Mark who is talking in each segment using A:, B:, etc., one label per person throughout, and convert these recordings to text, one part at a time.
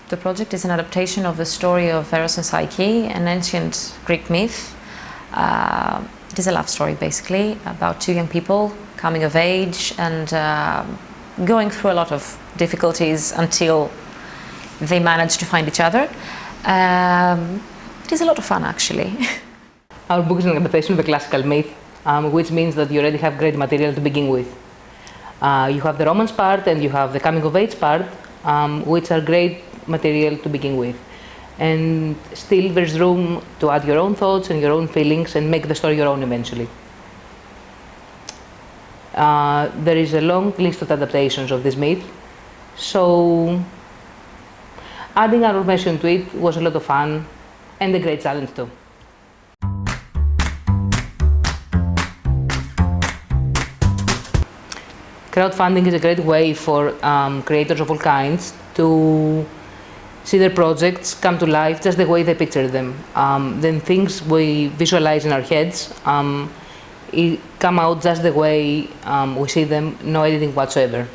A: The project is an adaptation of the story of Eros and Psyche, an ancient Greek myth. It is a love story, basically, about two young people coming of age and going through a lot of difficulties until they manage to find each other. It is a lot of fun, actually.
B: Our book is an adaptation of a classical myth, which means that you already have great material to begin with. You have the romance part and you have the coming of age part, which are great material to begin with. And still there's room to add your own thoughts and your own feelings and make the story your own eventually. There is a long list of adaptations of this myth, so adding our version to it was a lot of fun and a great challenge too. Crowdfunding is a great way for creators of all kinds to see their projects come to life just the way they picture them. Then things we visualize in our heads come out just the way we see them, no editing whatsoever.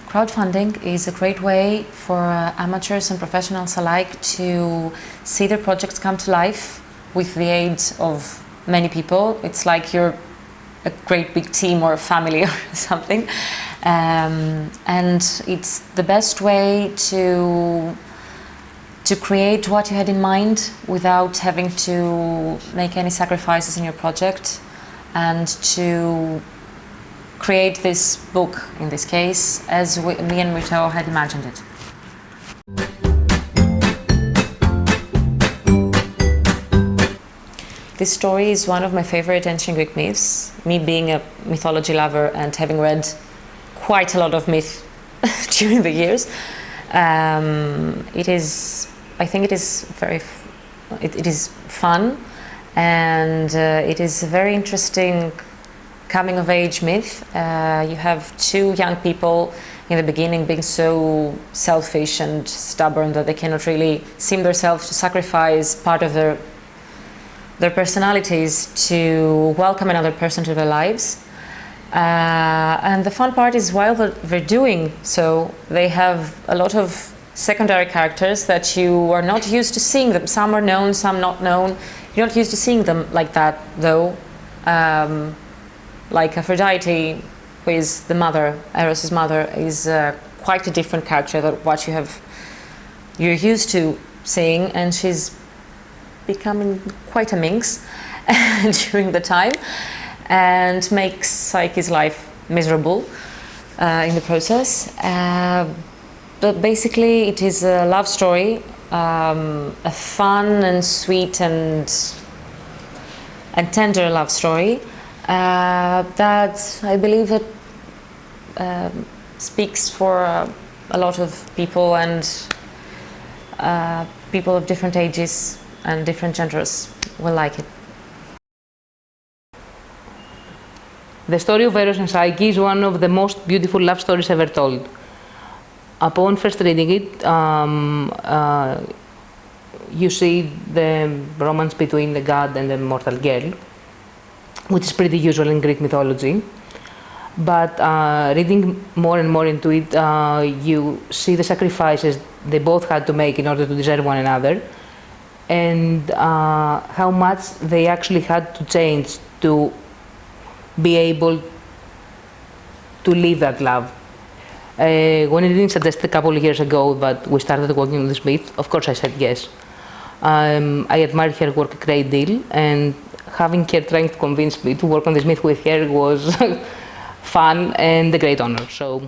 A: Crowdfunding is a great way for amateurs and professionals alike to see their projects come to life with the aid of many people. It's like you're a great big team or a family or something. And it's the best way to create what you had in mind without having to make any sacrifices in your project, and to create this book, in this case, as me and Retold had imagined it. This story is one of my favorite ancient Greek myths. Me being a mythology lover and having read quite a lot of myth during the years, I think it is it is fun, and it is a very interesting coming-of-age myth. You have two young people in the beginning being so selfish and stubborn that they cannot really seem themselves to sacrifice part of their personalities to welcome another person to their lives. And the fun part is, while they're doing so, they have a lot of secondary characters that you are not used to seeing them. Some are known, some not known. You're not used to seeing them like that, though. Like Aphrodite, who is the mother, Eros' mother, is quite a different character than what you're used to seeing, and she's becoming quite a minx during the time, and makes Psyche's life miserable in the process. But basically it is a love story, a fun and sweet and tender love story that I believe that speaks for a lot of people, and people of different ages and different genders will like it.
B: The story of Eros and Psyche is one of the most beautiful love stories ever told. Upon first reading it, you see the romance between the god and the mortal girl, which is pretty usual in Greek mythology. But reading more and more into it, you see the sacrifices they both had to make in order to deserve one another, and how much they actually had to change to be able to live that love. When Irene suggested a couple of years ago that we started working on this myth, of course I said yes. I admired her work a great deal, and having her trying to convince me to work on this myth with her was fun and a great honor. So